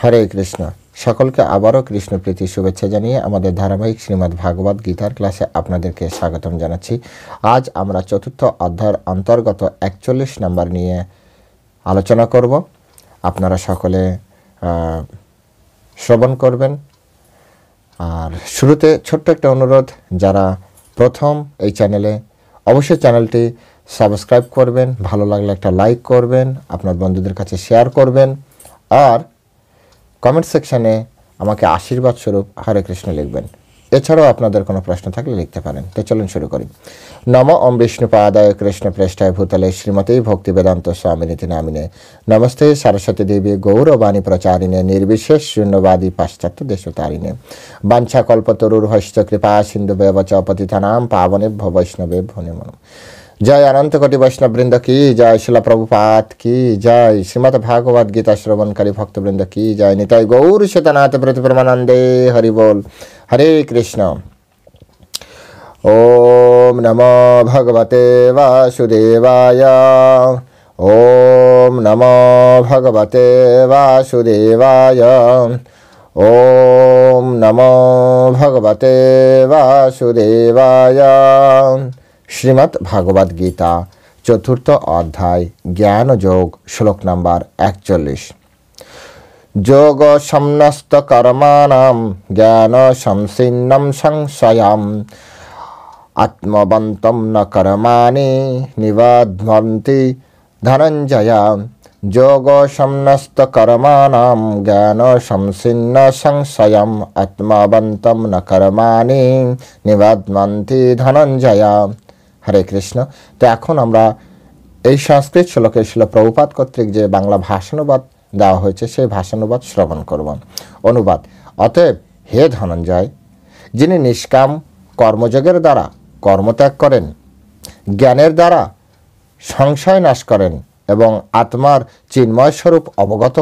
হরে কৃষ্ণ। সকলকে আবারও কৃষ্ণ প্রীতি শুভেচ্ছা জানিয়ে আমাদের ধারাবাহিক শ্রীমদ্ ভাগবত গীতার ক্লাসে আপনাদেরকে স্বাগতম জানাচ্ছি। আজ আমরা চতুর্থ অধ্যায়ের অন্তর্গত 41 নম্বর নিয়ে আলোচনা করব। আপনারা সকলে শ্রবণ করবেন। আর শুরুতে ছোট্ট একটা অনুরোধ, যারা প্রথম এই চ্যানেলে, অবশ্যই চ্যানেলটি সাবস্ক্রাইব করবেন, ভালো লাগলে একটা লাইক করবেন, আপনার বন্ধুদের কাছে শেয়ার করবেন, আর কমেন্ট সেকশানে আমাকে আশীর্বাদ স্বরূপ হরে কৃষ্ণ লিখবেন। এছাড়াও আপনাদের কোনো প্রশ্ন থাকলে লিখতে পারেন। তো চলুন শুরু করি। নম ওম বিষ্ণুপাদায় কৃষ্ণ প্রেষ্ঠায় ভূতলে শ্রীমতী ভক্তি বেদান্ত স্বামিনীতি নামিনে নমস্তে সরস্বতী দেবী গৌরবাণী প্রচারিণে নির্বিশেষ শূন্যবাদী পাশ্চাত্য দেশতারিণে বাঞ্ছা কল্পতরুর হস্ত কৃপা সিন্ধু ব্যবচ পতিতানাম পাবনেভ্য বৈষ্ণবেভ্যো নমঃ। जय अनंत कोटि वैष्णव वृंद की जय, शिला प्रभुपाद की जय, श्रीमद् भागवत गीता श्रवणकारी भक्त वृंद की जय, निताय गौर शतनाथ प्रति परमानंदे हरि बोल। हरे कृष्ण। ओम नमो भगवते वासुदेवाय। ओम नमो भगवते वासुदेवाय। ओम नमो भगवते वासुदेवाय। श्रीमद् भागवत गीता चतुर्थ अध्याय ज्ञान योग श्लोक नंबर 41। योग समस्त कर्माणां ज्ञान संसिन्नं संशयम् आत्मवन्तं न कर्माणि निबध्नन्ति धनञ्जय। योग समस्त कर्माणां ज्ञान संसिन्न संशयम् आत्मवन्तं न कर्माणि निबध्नन्ति धनञ्जय। হরে কৃষ্ণ। তো এখন আমরা এই সংস্কৃত শ্লোকে শিল প্রভুপাদ কর্তৃক যে বাংলা ভাষানুবাদ দেওয়া হয়েছে সেই ভাষানুবাদ শ্রবণ করব। অনুবাদ। অতএব হে ধনঞ্জয়, যিনি নিষ্কাম কর্মযোগের দ্বারা কর্মত্যাগ করেন, জ্ঞানের দ্বারা সংশয় নাশ করেন এবং আত্মার চিন্ময় স্বরূপ অবগত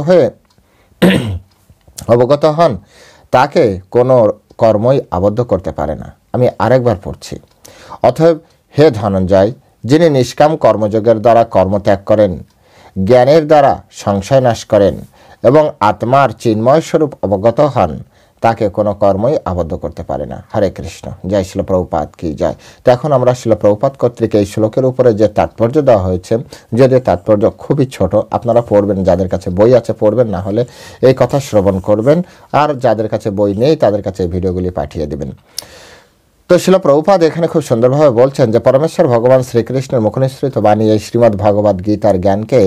হন, তাকে কোনো কর্মই আবদ্ধ করতে পারে না। আমি আরেকবার পড়ছি। অতএব হে ধনঞ্জয়, যিনি নিষ্কাম কর্মযোগের দ্বারা কর্মত্যাগ করেন, জ্ঞানের দ্বারা সংশয় নাশ করেন এবং আত্মার চিন্ময় স্বরূপ অবগত হন, তাকে কোনো কর্মই আবদ্ধ করতে পারে না। হরে কৃষ্ণ। জয় শিল প্রভুপাদ কি জয়। তো এখন আমরা শিল প্রভুপাদ কর্তৃক এই শ্লোকের উপরে যে তাৎপর্য দেওয়া হয়েছে, যদিও তাৎপর্য খুবই ছোট, আপনারা পড়বেন, যাদের কাছে বই আছে পড়বেন, না হলে এই কথা শ্রবণ করবেন, আর যাদের কাছে বই নেই তাদের কাছে এই ভিডিওগুলি পাঠিয়ে দেবেন। তো শিল প্রভুপাদ এখানে খুব সুন্দরভাবে বলছেন যে পরমেশ্বর ভগবান শ্রীকৃষ্ণের মুখনিসৃত বাণী এই শ্রীমদ্ ভাগবত গীতার জ্ঞানকে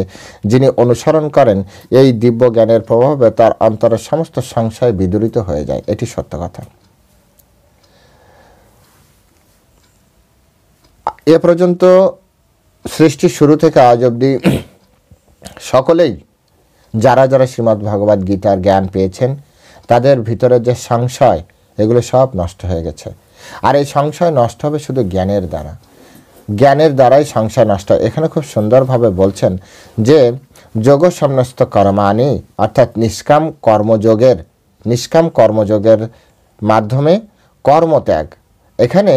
যিনি অনুসরণ করেন, এই দিব্য জ্ঞানের প্রভাবে তার অন্তরের সমস্ত সংশয় বিদূরিত হয়ে যায়। এটি সত্য কথা। এ পর্যন্ত সৃষ্টির শুরু থেকে আজ অবধি সকলেই যারা যারা শ্রীমদ্ ভাগবত গীতার জ্ঞান পেয়েছেন, তাদের ভিতরে যে সংশয়, এগুলো সব নষ্ট হয়ে গেছে। আর এই সংশয় নষ্ট হবে শুধু জ্ঞানের দ্বারা। জ্ঞানের দ্বারাই সংশয় নষ্ট হয়। এখানে খুব সুন্দরভাবে বলছেন যে যোগ সমস্ত কর্মাণি, অর্থাৎ নিষ্কাম কর্মযোগের মাধ্যমে কর্মত্যাগ। এখানে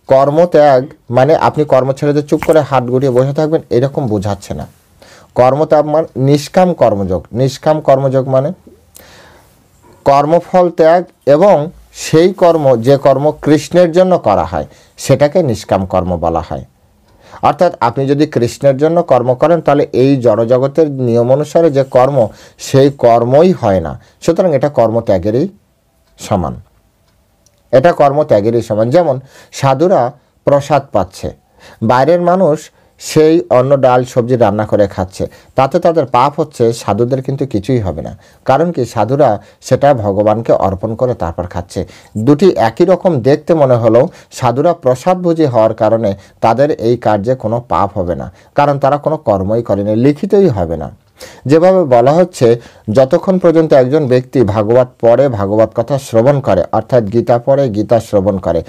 কর্মত্যাগ মানে আপনি কর্ম ছেড়ে দিয়ে চুপ করে হাত গুটিয়ে বসে থাকবেন, এরকম বোঝাচ্ছে না। কর্মত্যাগ মানে নিষ্কাম কর্মযোগ। নিষ্কাম কর্মযোগ মানে কর্মফল ত্যাগ, এবং সেই কর্ম যে কর্ম কৃষ্ণের জন্য করা হয় সেটাকে নিষ্কাম কর্ম বলা হয়। অর্থাৎ আপনি যদি কৃষ্ণের জন্য কর্ম করেন, তাহলে এই জড়জগতের নিয়ম অনুসারে যে কর্ম, সেই কর্মই হয় না। সুতরাং এটা কর্মত্যাগেরই সমান। যেমন সাধুরা প্রসাদ পাচ্ছে, বাইরের মানুষ সেই অন্ন ডাল সবজি রান্না করে খাচ্ছে, তাতে তাদের পাপ হচ্ছে, সাধুদের কিন্তু কিছুই হবে না। কারণ কি, সাধুরা সেটা ভগবানকে অর্পণ করে তারপর খাচ্ছে। দুটি একই রকম দেখতে মনে হলেও সাধুরা প্রসাদভোজী হওয়ার কারণে তাদের এই কার্যে কোনো পাপ হবে না, কারণ তারা কোনো কর্মই করেনি, লিখিতই হবে না। যেভাবে বলা হচ্ছে, যতক্ষণ পর্যন্ত একজন ব্যক্তি ভাগবত পড়ে, ভাগবত কথা শ্রবণ করে, অর্থাৎ গীতা পড়ে, গীতা শ্রবণ করে,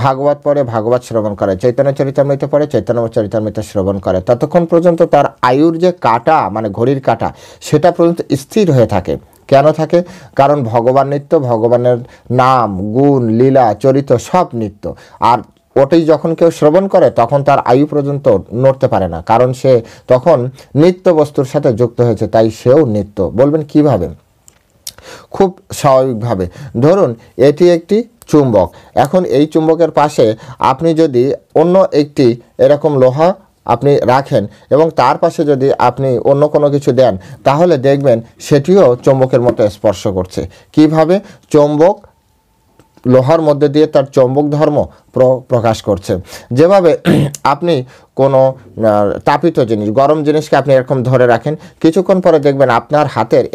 ভাগবত পড়ে, ভাগবত শ্রবণ করে, চৈতন্য চরিতামৃত পড়ে, চৈতন্য চরিতামৃত শ্রবণ করে, ততক্ষণ পর্যন্ত তার আয়ুর যে কাঁটা, মানে ঘড়ির কাঁটা, সেটা পর্যন্ত স্থির হয়ে থাকে। কেন থাকে? কারণ ভগবান নিত্য, ভগবানের নাম, গুণ, লীলা, চরিত্র সব নিত্য। আর ওটাই যখন কেউ শ্রবণ করে তখন তার আয়ু পর্যন্ত নড়তে পারে না, কারণ সে তখন নিত্য বস্তুর সাথে যুক্ত হয়েছে, তাই সেও নিত্য। বলবেন কিভাবে? খুব স্বাভাবিকভাবে। ধরুন এটি একটি চুম্বক, এখন এই চুম্বকের পাশে আপনি যদি অন্য একটি এরকম লোহা আপনি রাখেন এবং তার পাশে যদি আপনি অন্য কোনো কিছু দেন, তাহলে দেখবেন সেটিও চুম্বকের মতো স্পর্শ করছে। কিভাবে? চুম্বক লোহার মধ্যে দিয়ে তার চৌম্বক ধর্ম প্রকাশ করছে। যেভাবে আপনি কোনো তাপিত জিনিস, গরম জিনিসকে আপনি এরকম ধরে রাখেন, কিছুক্ষণ পরে দেখবেন আপনার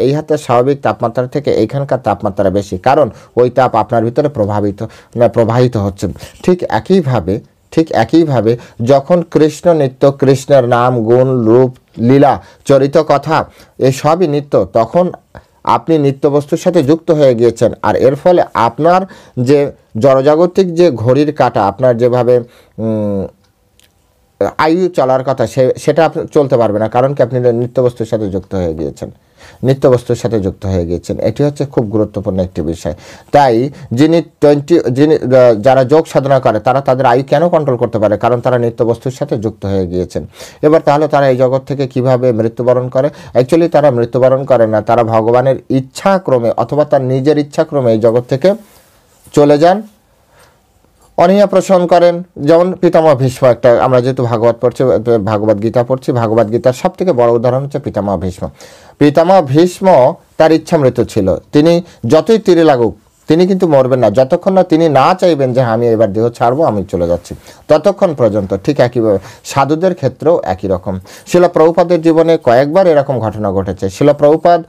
এই হাতের স্বাভাবিক তাপমাত্রা থেকে এইখানকার তাপমাত্রা বেশি, কারণ ওই তাপ আপনার ভিতরে প্রবাহিত হচ্ছে। ঠিক একইভাবে যখন কৃষ্ণ নিত্য, কৃষ্ণের নাম, গুণ, রূপ, লীলা, চরিত কথা এসবই নিত্য, তখন আপনি নিত্য বস্তুর সাথে যুক্ত হয়ে গিয়েছেন। আর এর ফলে আপনার যে জড়জাগতিক যে ঘড়ির কাঁটা, আপনার যেভাবে আয়ু চলার কথা সেটা আপনি চলতে পারবে না, কারণ কি আপনি নিত্য বস্তুর সাথে যুক্ত হয়ে গিয়েছেন। এটি হচ্ছে খুব গুরুত্বপূর্ণ একটি বিষয়। তাই যারা যোগ সাধনা করে তারা তাদের আয়ু কেন কন্ট্রোল করতে পারে? কারণ তারা নিত্য বস্তুর সাথে যুক্ত হয়ে গিয়েছেন। এবার তাহলে তারা এই জগৎ থেকে কিভাবে মৃত্যুবরণ করে? অ্যাকচুয়ালি তারা মৃত্যুবরণ করে না, তারা ভগবানের ইচ্ছাক্রমে অথবা তার নিজের ইচ্ছাক্রমে এই জগৎ থেকে চলে যান, অনীহা প্রসন্ন করেন। যেমন পিতামহ ভীষ্ম, একটা আমরা যেহেতু ভাগবত গীতা পড়ছি, ভাগবত গীতার সব থেকে বড় উদাহরণ হচ্ছে পিতামহ ভীষ্ম। তার ইচ্ছা মৃত্যু ছিল, তিনি যতই তীরে লাগুক তিনি কিন্তু মরবেন না, যতক্ষণ না তিনি না চাইবেন যে আমি এবার দেহ ছাড়বো, আমি চলে যাচ্ছি, ততক্ষণ পর্যন্ত। ঠিক একইভাবে সাধুদের ক্ষেত্রেও একই রকম। শিলা প্রভুপাদের জীবনে কয়েকবার এরকম ঘটনা ঘটেছে। শিলা প্রভুপাদ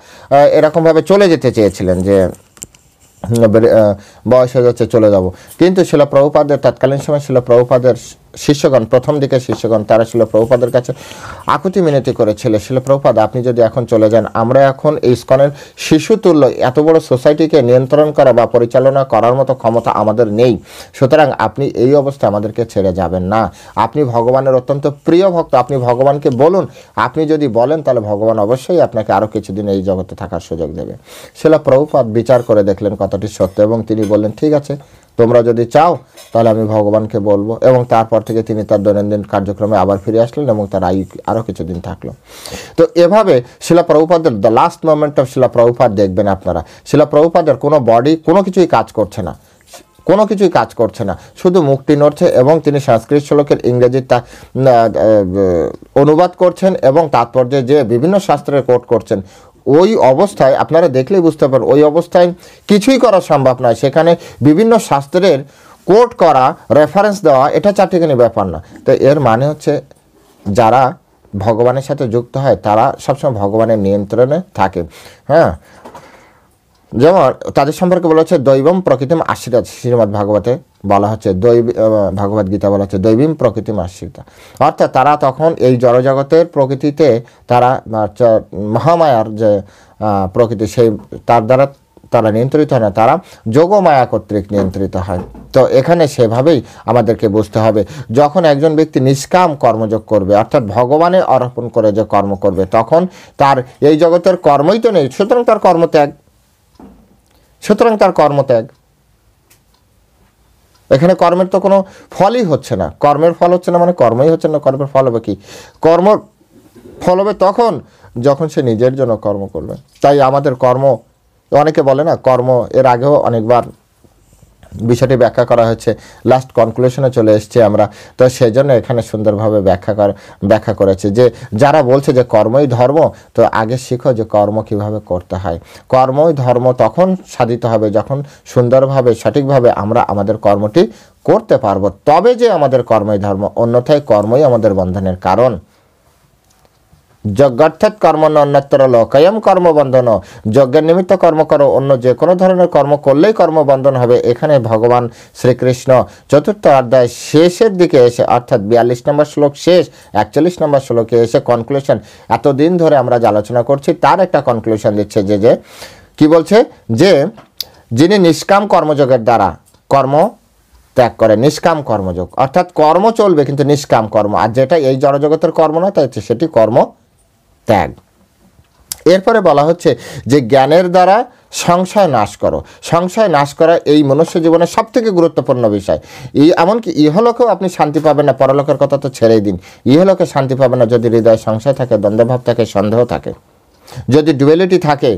এরকমভাবে চলে যেতে চেয়েছিলেন যে বয়স হয়ে যাচ্ছে, চলে যাব, কিন্তু শিলা প্রভুপাদের তৎকালীন সময় শিলা প্রভুপাদের শিষ্যগণ, প্রথম দিকে শিষ্যগণ, তারা শিলা প্রভুপাদের কাছে আকুতি মিনতি করেছিল, শিলা প্রভুপাদ আপনি যদি এখন চলে যান, আমরা এখন এই ইস্কনের শিশুতুল্য এত বড় সোসাইটিকে নিয়ন্ত্রণ করা বা পরিচালনা করার মতো ক্ষমতা আমাদের নেই, সুতরাং আপনি এই অবস্থায় আমাদেরকে ছেড়ে যাবেন না। আপনি ভগবানের অত্যন্ত প্রিয় ভক্ত, আপনি ভগবানকে বলুন, আপনি যদি বলেন তাহলে ভগবান অবশ্যই আপনাকে আরও কিছুদিন এই জগতে থাকার সুযোগ দেবে। শিলা প্রভুপাদ বিচার করে দেখলেন কথাটি সত্য এবং তিনি বললেন ঠিক আছে, তোমরা যদি চাও তাহলে আমি ভগবানকে বলবো। এবং তারপর থেকে তিনি তার দৈনন্দিন কার্যক্রমে আবার ফিরে আসলেন এবং তার আয়ু আরও কিছুদিন থাকলো। তো এভাবে শিলা প্রভুপাদের দ্য লাস্ট মোমেন্ট অফ শিলা প্রভুপাদ দেখবেন আপনারা, শিলা প্রভুপাদের কোনো বডি কোনো কিছুই কাজ করছে না, শুধু মুখটি নড়ছে এবং তিনি সংস্কৃত শ্লোকের ইংরেজি অনুবাদ করছেন এবং তাৎপর্যে যে বিভিন্ন শাস্ত্রের কোট করছেন। ওই অবস্থায় আপনারা দেখলেই বুঝতে পারেন ওই অবস্থায় কিছুই করা সম্ভব নয়। সেখানে বিভিন্ন শাস্ত্রের কোট করা, রেফারেন্স দেওয়া, এটা চারটিখানি ব্যাপার না। তো এর মানে হচ্ছে যারা ভগবানের সাথে যুক্ত হয় তারা সবসময় ভগবানের নিয়ন্ত্রণে থাকে। হ্যাঁ, যেমন তাদের সম্পর্কে বলা হচ্ছে দৈবম প্রকৃতিম আশ্রিতা। শ্রীমদ্ ভাগবতে বলা হচ্ছে ভাগবত গীতা বলা হচ্ছে দৈবীম প্রকৃতিম আশ্রিতা, অর্থাৎ তারা তখন এই জড়জগতের প্রকৃতিতে তারা মহামায়ার যে প্রকৃতি সেই তার দ্বারা তারা নিয়ন্ত্রিত হয় না, তারা যোগমায়া কর্তৃক নিয়ন্ত্রিত হয়। তো এখানে সেভাবেই আমাদেরকে বুঝতে হবে, যখন একজন ব্যক্তি নিষ্কাম কর্মযোগ করবে অর্থাৎ ভগবানের অর্পণ করে যে কর্ম করবে, তখন তার এই জগতের কর্মই তো নেই, সুতরাং তার কর্মত্যাগ। এখানে কর্মের তো কোনো ফলই হচ্ছে না, কর্মের ফল হচ্ছে না মানে কর্মই হচ্ছে না, কর্মের ফল হবে কি? কর্ম ফল হবে তখন যখন সে নিজের জন্য কর্ম করবে। তাই আমাদের কর্ম, অনেকে বলে না কর্ম, এর আগেও অনেকবার বিষয়টি ব্যাখ্যা করা হয়েছে, লাস্ট কনক্লুশনে চলে এসেছি আমরা। তো সেই জন্য এখানে সুন্দরভাবে ব্যাখ্যা করেছে যে যারা বলছে যে কর্মই ধর্ম, তো আগে শিখো যে কর্ম কিভাবে করতে হয়। কর্মই ধর্ম তখন সাধিত হবে যখন সুন্দরভাবে সঠিকভাবে আমরা আমাদের কর্মটি করতে পারবো, তবে যে আমাদের কর্মই ধর্ম, অন্যথায় কর্মই আমাদের বন্ধনের কারণ। যজ্ঞার্থাৎ কর্ম অন্যত্র লোকয়ম কর্মবন্ধন, যজ্ঞের নিমিত্ত কর্ম করো, অন্য যে কোনো ধরনের কর্ম করলেই কর্মবন্ধন হবে। এখানে ভগবান শ্রীকৃষ্ণ চতুর্থ অধ্যায় শেষের দিকে এসে, অর্থাৎ 42 নম্বর শ্লোক শেষ, 41 নম্বর শ্লোকে এসে কনক্লুশন, এতদিন ধরে আমরা যে আলোচনা করছি তার একটা কনক্লুশন দিচ্ছে যে কি বলছে, যে যিনি নিষ্কাম কর্মযোগের দ্বারা কর্ম ত্যাগ করে, নিষ্কাম কর্মযোগ অর্থাৎ কর্ম চলবে কিন্তু নিষ্কাম কর্ম, আর যেটা এই জড়জগতের কর্ম নয় তাই সেটি কর্ম ত্যাগ। এরপরে বলা হচ্ছে যে জ্ঞানের দ্বারা সংশয় নাশ করো। সংশয় নাশ করা এই মনুষ্য জীবনের সবথেকে গুরুত্বপূর্ণ বিষয়। এমনকি ইহলোকেও আপনি শান্তি পাবেন না, পরলোকের কথা তো ছেড়েই দিন, ইহলোকে শান্তি পাবেন না যদি হৃদয়ে সংশয় থাকে, দ্বন্দ্বভাব থাকে, সন্দেহ থাকে, যদি ডুয়ালিটি থাকে।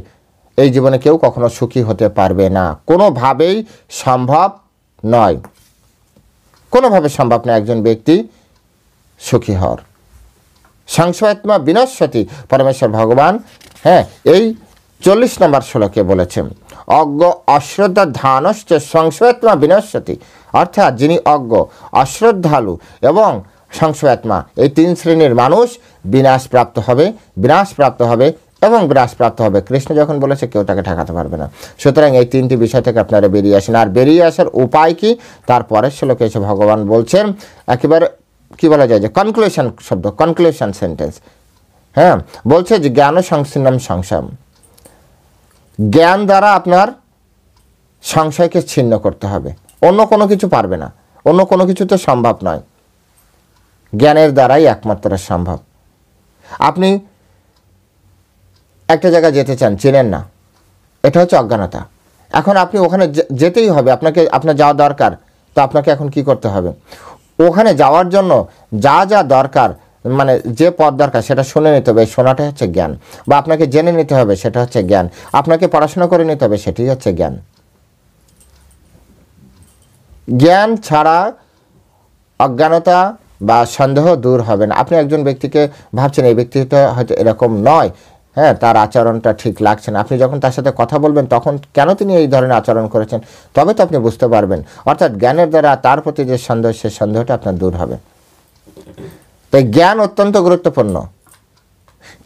এই জীবনে কেউ কখনো সুখী হতে পারবে না, কোনোভাবেই সম্ভব নয়, কোনোভাবে সম্ভব নয় একজন ব্যক্তি সুখী হওয়ার। সংশয়াত্মা বিনশ্যতি, পরমেশ্বর ভগবান এই 40 নম্বর শ্লোকে বলেছেন, অজ্ঞ অশ্রদ্ধা ধানশ্চ সংশয়াত্মা বিনশ্যতি, অর্থাৎ যিনি অজ্ঞ, অশ্রদ্ধালু এবং সংশয়াত্মা, এই 3 শ্রেণীর মানুষ বিনাশপ্রাপ্ত হবে, বিনাশপ্রাপ্ত হবে এবং বিনাশপ্রাপ্ত হবে। কৃষ্ণ যখন বলেছে কেউ তাকে ঠেকাতে পারবে না। সুতরাং এই 3টি বিষয় থেকে আপনারা বেরিয়ে আসেন। আর বেরিয়ে আসার উপায় কি, তার পরের শ্লোকে এসে ভগবান বলছেন একেবারে কি বলা যায় যে কনক্লুশন শব্দ, কনক্লুশন সেন্টেন্স, বলছে যে জ্ঞান সংসিন্নম সংশয়ম, জ্ঞান দ্বারা আপনার সংশয়কে ছিন্ন করতে হবে, অন্য কোনো কিছু পারবে না, অন্য কোনো কিছু তো সম্ভব নয়, জ্ঞানের দ্বারাই একমাত্র সম্ভব। আপনি একটা জায়গায় যেতে চান, চেনেন না, এটা হচ্ছে অজ্ঞানতা। এখন আপনি ওখানে যেতেই হবে, আপনার যাওয়া দরকার, তো আপনাকে এখন কি করতে হবে, ওখানে যাওয়ার জন্য যা যা দরকার, মানে যে পথ দরকার সেটা শুনে নিতে হবে, শোনাটা হচ্ছে জ্ঞান। বা আপনাকে জেনে নিতে হবে, সেটা হচ্ছে জ্ঞান। আপনাকে পড়াশোনা করে নিতে হবে, সেটাই হচ্ছে জ্ঞান। জ্ঞান ছাড়া অজ্ঞানতা বা সন্দেহ দূর হবে না। আপনি একজন ব্যক্তিকে ভাবছেন এই ব্যক্তিটা হয়তো এরকম নয়, তার আচরণটা ঠিক লাগছে না, আপনি যখন তার সাথে কথা বলবেন তখন কেন তিনি এই ধরনের আচরণ করেছেন, তবে তো আপনি বুঝতে পারবেন। অর্থাৎ জ্ঞানের দ্বারা তার প্রতি যে সন্দেহ, সে সন্দেহটা আপনার দূর হবে। তাই জ্ঞান অত্যন্ত গুরুত্বপূর্ণ।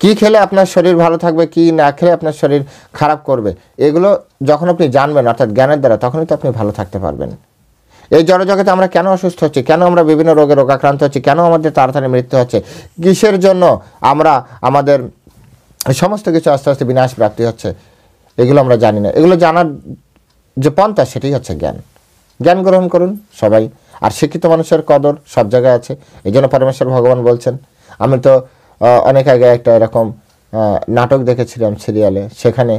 কি খেলে আপনার শরীর ভালো থাকবে, কি না খেলে আপনার শরীর খারাপ করবে, এগুলো যখন আপনি জানবেন অর্থাৎ জ্ঞানের দ্বারা, তখনই তো আপনি ভালো থাকতে পারবেন। এই জড়জগতে আমরা কেন অসুস্থ হচ্ছি, কেন আমরা বিভিন্ন রোগে রোগাক্রান্ত হচ্ছি, কেন আমাদের তাড়াতাড়ি মৃত্যু হচ্ছে, কিসের জন্য আমরা আমাদের সমস্ত কিছু আস্তে আস্তে বিনাশ প্রাপ্তি হচ্ছে, এগুলো আমরা জানি না। এগুলো জানার যে পন্থা, সেটাই হচ্ছে জ্ঞান। জ্ঞান গ্রহণ করুন সবাই। আর শিক্ষিত মানুষের কদর সব জায়গায় আছে, এই জন্য পরমেশ্বর ভগবান বলছেন। আমি তো অনেক আগে একটা এরকম নাটক দেখেছিলাম সিরিয়ালে, সেখানে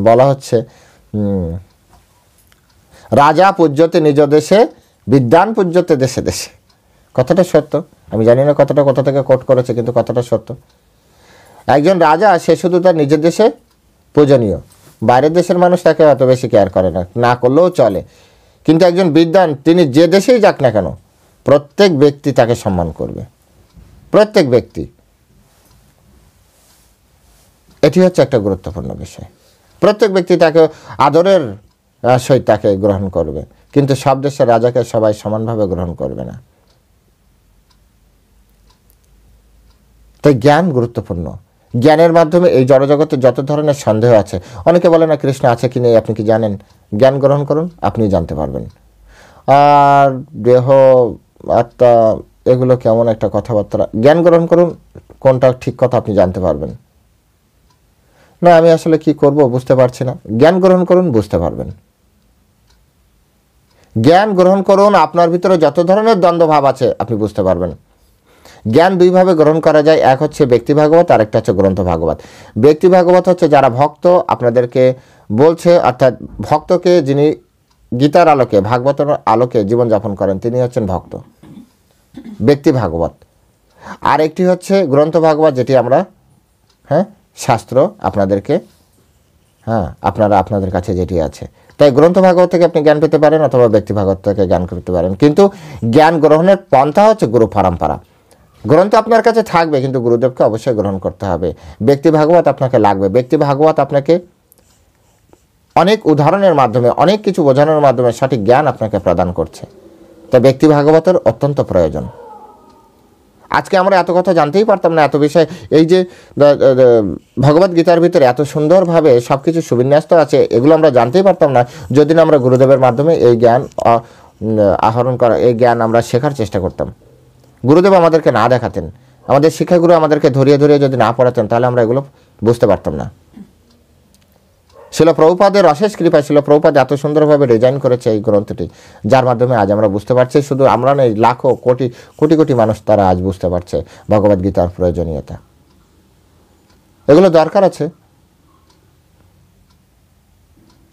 বলা হচ্ছে রাজা পূজ্যতে নিজ দেশে, বিদ্বান পূজ্যতে দেশে দেশে। কথাটা সত্য, আমি জানি না কথাটা কোথা থেকে কোট করেছে, কিন্তু কথাটা সত্য। একজন রাজা, সে শুধু তার নিজের দেশে পূজনীয়, বাইরের দেশের মানুষ তাকে অত বেশি কেয়ার করে না, না করলেও চলে। কিন্তু একজন বিদ্বান, তিনি যে দেশেই যাক না কেন, প্রত্যেক ব্যক্তি তাকে সম্মান করবে, প্রত্যেক ব্যক্তি। এটি হচ্ছে একটা গুরুত্বপূর্ণ বিষয়। প্রত্যেক ব্যক্তি তাকে আদরের সহিত তাকে গ্রহণ করবে, কিন্তু সব দেশের রাজাকে সবাই সমানভাবে গ্রহণ করবে না। তাই জ্ঞান গুরুত্বপূর্ণ। জ্ঞানের মাধ্যমে এই জড়জগতে যত ধরনের সন্দেহ আছে, অনেকে বলে না কৃষ্ণ আছে কি নেই আপনি কি জানেন, জ্ঞান গ্রহণ করুন, আপনি জানতে পারবেন। আর দেহ, আত্মা, এগুলো কেমন একটা কথাবার্তা, জ্ঞান গ্রহণ করুন, কোনটা ঠিক কথা আপনি জানতে পারবেন। না আমি আসলে কি করব বুঝতে পারছি না, জ্ঞান গ্রহণ করুন, বুঝতে পারবেন। জ্ঞান গ্রহণ করুন, আপনার ভিতরে যত ধরনের দ্বন্দ্বভাব আছে আপনি বুঝতে পারবেন। জ্ঞান দুইভাবে গ্রহণ করা যায়, এক হচ্ছে ব্যক্তি ভাগবত, আর একটা হচ্ছে গ্রন্থ ভাগবত। ব্যক্তি ভাগবত হচ্ছে যারা ভক্ত আপনাদেরকে বলছে, অর্থাৎ ভক্তকে যিনি গীতার আলোকে, ভাগবতের আলোকে জীবনযাপন করেন, তিনি হচ্ছেন ভক্ত, ব্যক্তি ভাগবত। আর একটি হচ্ছে গ্রন্থ ভাগবত, যেটি আমরা শাস্ত্র আপনাদেরকে আপনাদের কাছে যেটি আছে। তাই গ্রন্থ ভাগবত থেকে আপনি জ্ঞান পেতে পারেন, অথবা ব্যক্তি ভাগবত থেকে জ্ঞান করতে পারেন, কিন্তু জ্ঞান গ্রহণের পন্থা হচ্ছে গুরু পরম্পরা। গ্রন্থ আপনার কাছে থাকবে, কিন্তু গুরুদেবকে অবশ্যই গ্রহণ করতে হবে। ব্যক্তি ভাগবত আপনাকে লাগবে, ব্যক্তি ভাগবত আপনাকে অনেক উদাহরণের মাধ্যমে, অনেক কিছু বোঝানোর মাধ্যমে সঠিক জ্ঞান আপনাকে প্রদান করছে। তাই ব্যক্তি ভাগবতের অত্যন্ত প্রয়োজন। আজকে আমরা এত কথা জানতেই পারতাম না, এত বিষয়, এই যে ভগবদ গীতার ভিতরে এত সুন্দরভাবে সব কিছু সুবিন্যস্ত আছে, এগুলো আমরা জানতেই পারতাম না যদি না আমরা গুরুদেবের মাধ্যমে এই জ্ঞান আহরণ করা, এই জ্ঞান আমরা শেখার চেষ্টা করতাম। গুরুদেব আমাদেরকে না দেখাতেন, আমাদের শিক্ষাগুরু আমাদেরকে ধরিয়ে ধরিয়ে যদি না পড়াতেন, তাহলে আমরা এগুলো বুঝতে পারতাম না। শিল প্রভুপাদের অশেষ কৃপায় শিল প্রভুপাদ এত সুন্দরভাবে ডিজাইন করেছে এই গ্রন্থটি, যার মাধ্যমে আজ আমরা বুঝতে পারছি। শুধু আমরা নয়, লাখো কোটি কোটি কোটি মানুষ তারা আজ বুঝতে পারছে ভগবদ গীতার প্রয়োজনীয়তা। এগুলো দরকার আছে।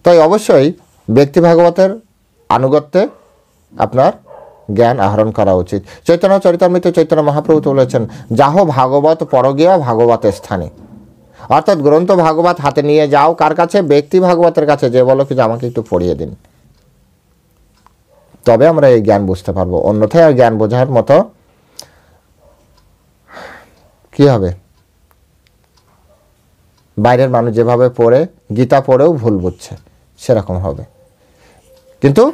তাই অবশ্যই ব্যক্তি ভাগবতের আনুগত্যে আপনার জ্ঞান আহরণ করা উচিত। চৈতন্য চরিতামৃতে চৈতন্য মহাপ্রভু বলেছেন, যাহ ভাগবত পরগিয়া ভাগবতের স্থানে, অর্থাৎ গ্রন্থ ভাগবত হাতে নিয়ে যাও কার কাছে? ব্যক্তি ভাগবতের কাছে, যে বলো কি যে আমাকে একটু পড়িয়ে দিন, তবে আমরা এই জ্ঞান বুঝতে পারবো। অন্যথায় আর জ্ঞান বোঝার মতো কি হবে? বাইরের মানুষ যেভাবে পড়ে, গীতা পড়েও ভুল বুঝছে, সেরকম হবে। কিন্তু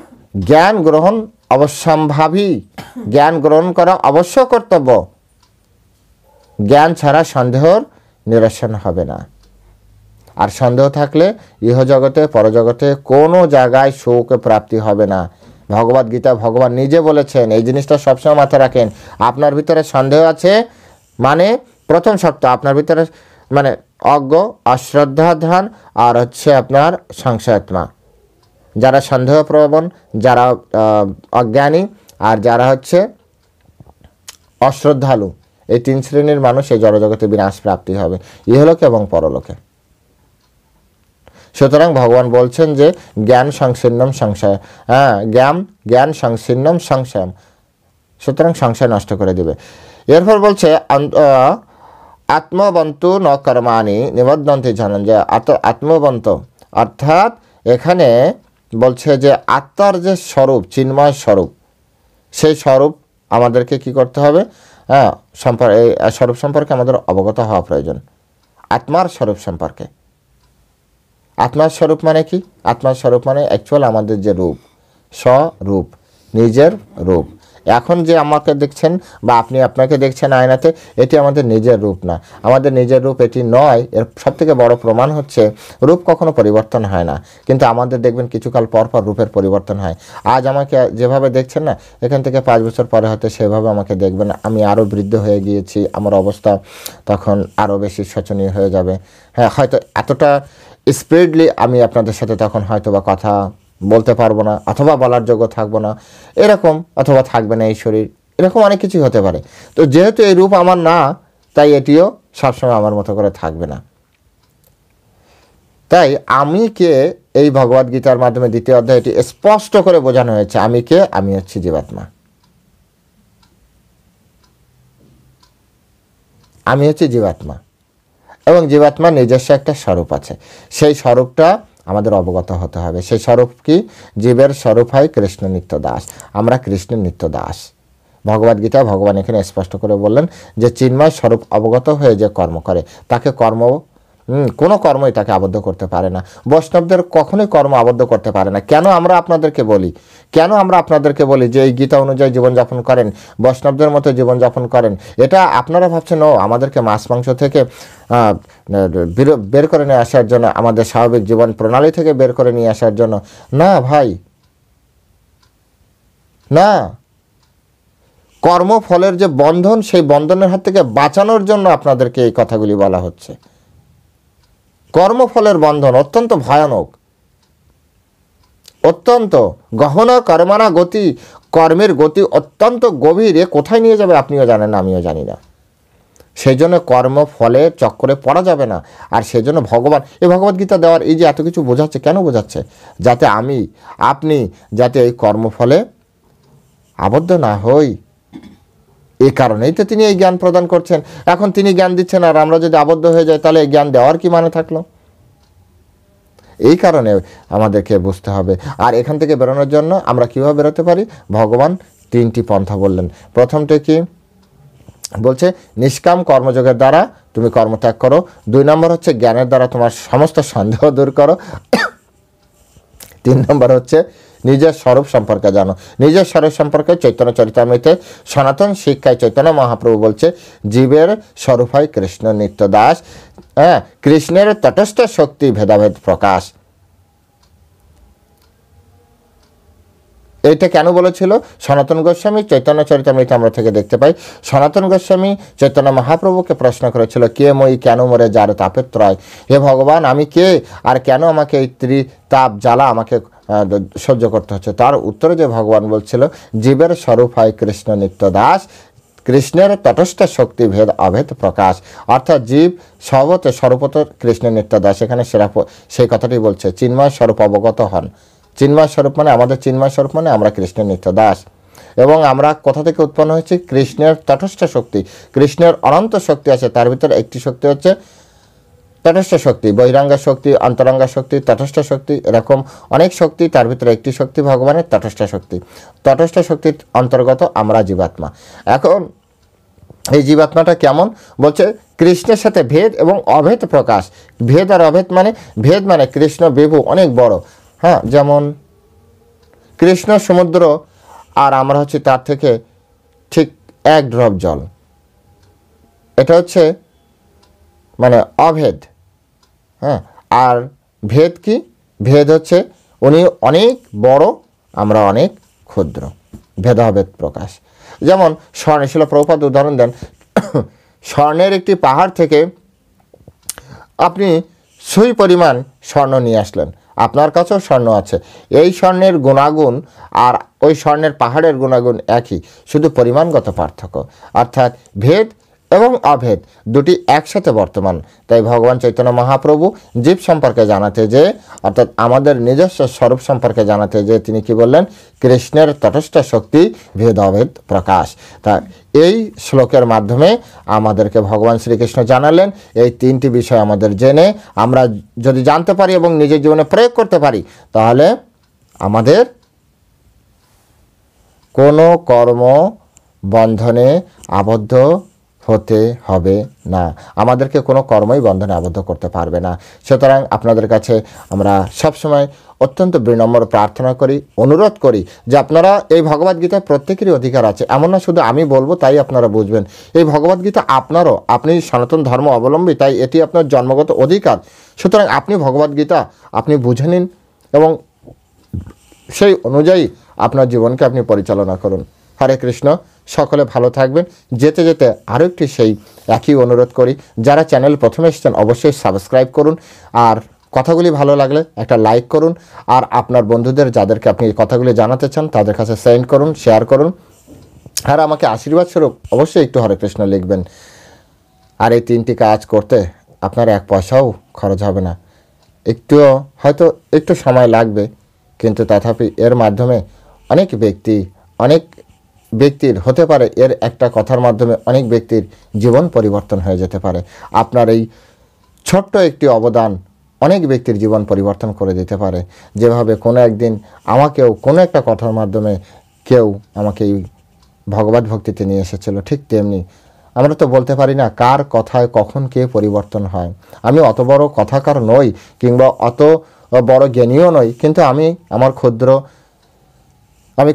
জ্ঞান গ্রহণ অবশ্যম্ভাবী, জ্ঞান গ্রহণ করা অবশ্য কর্তব্য। জ্ঞান ছাড়া সন্দেহর নিরসন হবে না। আর সন্দেহ থাকলে ইহজগতে পরজগতে কোনো জায়গায় সুখ প্রাপ্তি হবে না। ভগবদ গীতা ভগবান নিজে বলেছেন, এই জিনিসটা সবসময় মাথায় রাখেন। আপনার ভিতরে সন্দেহ আছে মানে প্রথম শর্ত, আপনার ভিতরে মানে অজ্ঞ, অশ্রদ্ধা ধ্যান, আর হচ্ছে আপনার সংশয়াত্মা। যারা সন্দেহপ্রবণ, যারা অজ্ঞানী, আর যারা হচ্ছে অশ্রদ্ধালু, এই তিন শ্রেণীর মানুষ এই জড়জগতে বিনাশ প্রাপ্তি হবে, ইহলোকে এবং পরলোকে। সুতরাং ভগবান বলছেন যে জ্ঞান সংশীর্ণম সংশয়, জ্ঞান সংশীর্ণম সংশয়ম, সুতরাং সংশয় নষ্ট করে দিবে। এরপর বলছে আত্মবন্ত ন কর্মাণি নিবদ্ধন্তি ধনঞ্জয়। আত্মবন্ত অর্থাৎ এখানে বলছে যে আত্মার যে স্বরূপ, চিন্ময় স্বরূপ, সেই স্বরূপ আমাদেরকে কি করতে হবে? এই স্বরূপ সম্পর্কে আমাদের অবগত হওয়া প্রয়োজন। আত্মার স্বরূপ সম্পর্কে। আত্মার স্বরূপ মানে কি? আত্মার স্বরূপ মানে অ্যাকচুয়াল আমাদের যে রূপ, স্বরূপ, নিজের রূপ। এখন যে আমাকে দেখছেন বা আপনি আপনাকে দেখছেন আয়নাতে, এটি আমাদের নিজের রূপ না। আমাদের নিজের রূপ এটি নয়। এর সবথেকে বড় প্রমাণ হচ্ছে রূপ কখনো পরিবর্তন হয় না, কিন্তু আমাদের দেখবেন কিছুকাল পর পর রূপের পরিবর্তন হয়। আজ আমাকে যেভাবে দেখছেন না, এখান থেকে 5 বছর পরে হয়তো সেভাবে আমাকে দেখবেন। আমি আরও বৃদ্ধ হয়ে গিয়েছি, আমার অবস্থা তখন আরও বেশি শোচনীয় হয়ে যাবে। হয়তো এতটা স্পিডলি আমি আপনাদের সাথে তখন হয়তো বা কথা বলতে পারবো না, অথবা বলার যোগ্য থাকবো না, এরকম, অথবা থাকবে না এই শরীর, এরকম অনেক কিছুই হতে পারে। তো যেহেতু এই রূপ আমার না, তাই এটিও সবসময় আমার মতো করে থাকবে না। তাই আমি কে, এই ভগবদ্গীতার মাধ্যমে 2য় অধ্যায় এটি স্পষ্ট করে বোঝানো হয়েছে। আমি কে? আমি হচ্ছি জীবাত্মা। আমি হচ্ছি জীবাত্মা, এবং জীবাত্মার নিজস্ব একটা স্বরূপ আছে। সেই স্বরূপটা আমাদের অবগত হতে হবে। সেই স্বরূপ কি? জীবের স্বরূপ হয় কৃষ্ণ নিত্য দাস। আমরা কৃষ্ণের নিত্য দাস। ভগবদ্গীতা ভগবান এখানে স্পষ্ট করে বললেন যে চিন্ময় স্বরূপ অবগত হয়ে যে কর্ম করে, তাকে কোনো কর্মই তাকে আবদ্ধ করতে পারে না। বৈষ্ণবদের কখনোই কর্ম আবদ্ধ করতে পারে না। কেন আমরা আপনাদেরকে বলি যে এই গীতা অনুযায়ী জীবনযাপন করেন, বৈষ্ণবদের মতো জীবনযাপন করেন। এটা আপনারা ভাবছেন আমাদেরকে মাছ মাংস থেকে বের করে নিয়ে আসার জন্য, আমাদের স্বাভাবিক জীবন প্রণালী থেকে বের করে নিয়ে আসার জন্য। না ভাই, না। কর্মফলের যে বন্ধন, সেই বন্ধনের হাত থেকে বাঁচানোর জন্য আপনাদেরকে এই কথাগুলি বলা হচ্ছে। কর্মফলের বন্ধন অত্যন্ত ভয়ানক, অত্যন্ত গহনা কর্মানা গতি, কর্মের গতি অত্যন্ত গভীর। কোথায় নিয়ে যাবে আপনিও জানেন না, আমিও জানি না। সেই জন্য কর্মফলের চক্করে পড়া যাবে না। আর সেই জন্য ভগবান এই ভগবদ্গীতা দেওয়ার এই যে এত কিছু বোঝাচ্ছে, কেন বোঝাচ্ছে? যাতে আপনি যাতে এই কর্মফলে আবদ্ধ না হই। এই কারণেই তো তিনি এই জ্ঞান প্রদান করছেন। এখন তিনি জ্ঞান দিচ্ছেন, আর আমরা যদি আবদ্ধ হয়ে যাই, তাহলে এই জ্ঞান দেওয়ার কি মানে থাকলো? এই কারণে আমাদেরকে বুঝতে হবে। আর এখান থেকে বেরোনোর জন্য আমরা কীভাবে বেরোতে পারি? ভগবান 3টি পন্থা বললেন। প্রথমটা কি বলছে? নিষ্কাম কর্মযোগের দ্বারা তুমি কর্মত্যাগ করো। 2 নম্বর হচ্ছে জ্ঞানের দ্বারা তোমার সমস্ত সন্দেহ দূর করো। 3 নম্বর হচ্ছে নিজের স্বরূপ সম্পর্কে জানো। নিজের স্বরূপ সম্পর্কে চৈতন্য চরিতামৃতে সনাতন শিক্ষায় চৈতন্য মহাপ্রভু বলছে জীবের স্বরূপ হয় কৃষ্ণ নিত্য দাস। কৃষ্ণের তটস্থ শক্তি ভেদাভেদ প্রকাশ। এইটা কেন বলেছিল? সনাতন গোস্বামী চৈতন্য চরিতামৃতে আমরা থেকে দেখতে পাই। সনাতন গোস্বামী চৈতন্য মহাপ্রভুকে প্রশ্ন করেছিল, কে মই কেন মরে যার তাপের ত্রয়। হে ভগবান, আমি কে, আর কেন আমাকে এই ত্রিতাপ জ্বালা আমাকে সহ্য করতে হচ্ছে? তার উত্তরে যে ভগবান বলছিল জীবের স্বরূপ হয় কৃষ্ণ নিত্য দাস। কৃষ্ণের তটস্থ শক্তি ভেদ অভেদ প্রকাশ, অর্থাৎ জীব স্বভাবত স্বরূপত কৃষ্ণের নিত্যদাস। এখানে সেরা সেই কথাটি বলছে, চিন্ময় স্বরূপ অবগত হন। চিন্ময় স্বরূপ মানে আমাদের চিন্ময় স্বরূপ মানে আমরা কৃষ্ণের নিত্যদাস। এবং আমরা কোথা থেকে উৎপন্ন হয়েছি? কৃষ্ণের তটস্থ শক্তি। কৃষ্ণের অনন্ত শক্তি আছে, তার ভিতরে একটি শক্তি হচ্ছে তটস্থ শক্তি। বহিরাঙ্গ শক্তি, অন্তরঙ্গ শক্তি, তটস্থ শক্তি, এরকম অনেক শক্তি, তার ভিতরে একটি শক্তি ভগবানের তটস্থ শক্তি। তটস্থ শক্তির অন্তর্গত আমরা জীবাত্মা। এখন এই জীবাত্মাটা কেমন? বলছে কৃষ্ণের সাথে ভেদ এবং অভেদ প্রকাশ। ভেদ আর অভেদ মানে, ভেদ মানে কৃষ্ণ বিভু অনেক বড়, হ্যাঁ, যেমন কৃষ্ণ সমুদ্র আর আমরা হচ্ছে তার থেকে ঠিক এক ড্রপ জল। এটা হচ্ছে মানে অভেদ, হ্যাঁ। আর ভেদ কি? ভেদ হচ্ছে উনি অনেক বড়, আমরা অনেক ক্ষুদ্র, ভেদাভেদ প্রকাশ। যেমন স্বর্ণ, শিল প্রভুপাদ উদাহরণ দেন, স্বর্ণের একটি পাহাড় থেকে আপনি সুই পরিমাণ স্বর্ণ নিয়ে আসলেন, আপনার কাছেও স্বর্ণ আছে, এই স্বর্ণের গুণাগুণ আর ওই স্বর্ণের পাহাড়ের গুণাগুণ একই, শুধু পরিমাণগত পার্থক্য। অর্থাৎ ভেদ এবং অভেদ দুটি একসাথে বর্তমান। তাই ভগবান চৈতন্য মহাপ্রভু জীব সম্পর্কে জানাতে যে, অর্থাৎ আমাদের নিজস্ব স্বরূপ সম্পর্কে জানাতে যে তিনি কি বললেন? কৃষ্ণের তটস্থ শক্তি ভেদ অভেদ প্রকাশ। তা এই শ্লোকের মাধ্যমে আমাদেরকে ভগবান শ্রীকৃষ্ণ জানালেন এই তিনটি বিষয় আমাদের জেনে আমরা যদি জানতে পারি এবং নিজের জীবনে প্রয়োগ করতে পারি, তাহলে আমাদের কোনো কর্ম বন্ধনে আবদ্ধ হতে হবে না, আমাদেরকে কোনো কর্মই বন্ধনে আবদ্ধ করতে পারবে না। সুতরাং আপনাদের কাছে আমরা সবসময় অত্যন্ত বিনম্র প্রার্থনা করি, অনুরোধ করি যে আপনারা এই ভগবদ্গীতায় প্রত্যেকেরই অধিকার আছে। এমন না শুধু আমি বলবো তাই আপনারা বুঝবেন, এই ভগবদ্গীতা আপনারও, আপনি সনাতন ধর্ম অবলম্বী, তাই এটি আপনার জন্মগত অধিকার। সুতরাং আপনি ভগবদ্গীতা আপনি বুঝে নিন এবং সেই অনুযায়ী আপনার জীবনকে আপনি পরিচালনা করুন। হরে কৃষ্ণ। সকলে ভালো থাকবেন। যেতে যেতে আরও একটি সেই একই অনুরোধ করি, যারা চ্যানেল প্রথমে এসেছেন অবশ্যই সাবস্ক্রাইব করুন, আর কথাগুলি ভালো লাগলে একটা লাইক করুন, আর আপনার বন্ধুদের যাদেরকে আপনি এই কথাগুলি জানাতে চান তাদের কাছে সেন্ড করুন, শেয়ার করুন, আর আমাকে আশীর্বাদ স্বরূপ অবশ্যই একটু হরে কৃষ্ণ লিখবেন। আর এই তিনটি কাজ করতে আপনার এক পয়সাও খরচ হবে না, একটুও হয়তো একটু সময় লাগবে, কিন্তু তথাপি এর মাধ্যমে অনেক ব্যক্তির হতে পারে, এর একটা কথার মাধ্যমে অনেক ব্যক্তির জীবন পরিবর্তন হয়ে যেতে পারে। আপনার এই ছোট্ট একটি অবদান অনেক ব্যক্তির জীবন পরিবর্তন করে দিতে পারে। যেভাবে কোনো একদিন আমাকেও কোনো একটা কথার মাধ্যমে কেউ আমাকে এই ভগবত ভক্তিতে নিয়ে এসেছিল, ঠিক তেমনি আমরা তো বলতে পারি না কার কথায় কখন কে পরিবর্তন হয়। আমি অত বড় কথাকার নই কিংবা অত বড় জ্ঞানীও নই, কিন্তু আমি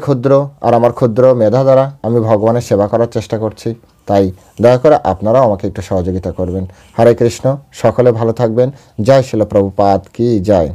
ক্ষুদ্র আর আমার ক্ষুদ্র মেধা দ্বারা আমি ভগবানের সেবা করার চেষ্টা করছি। তাই দয়া করে আপনারাও আমাকে একটু সহযোগিতা করবেন। হরে কৃষ্ণ। সকলে ভালো থাকবেন। জয় শিল প্রভুপাদ কি জয়।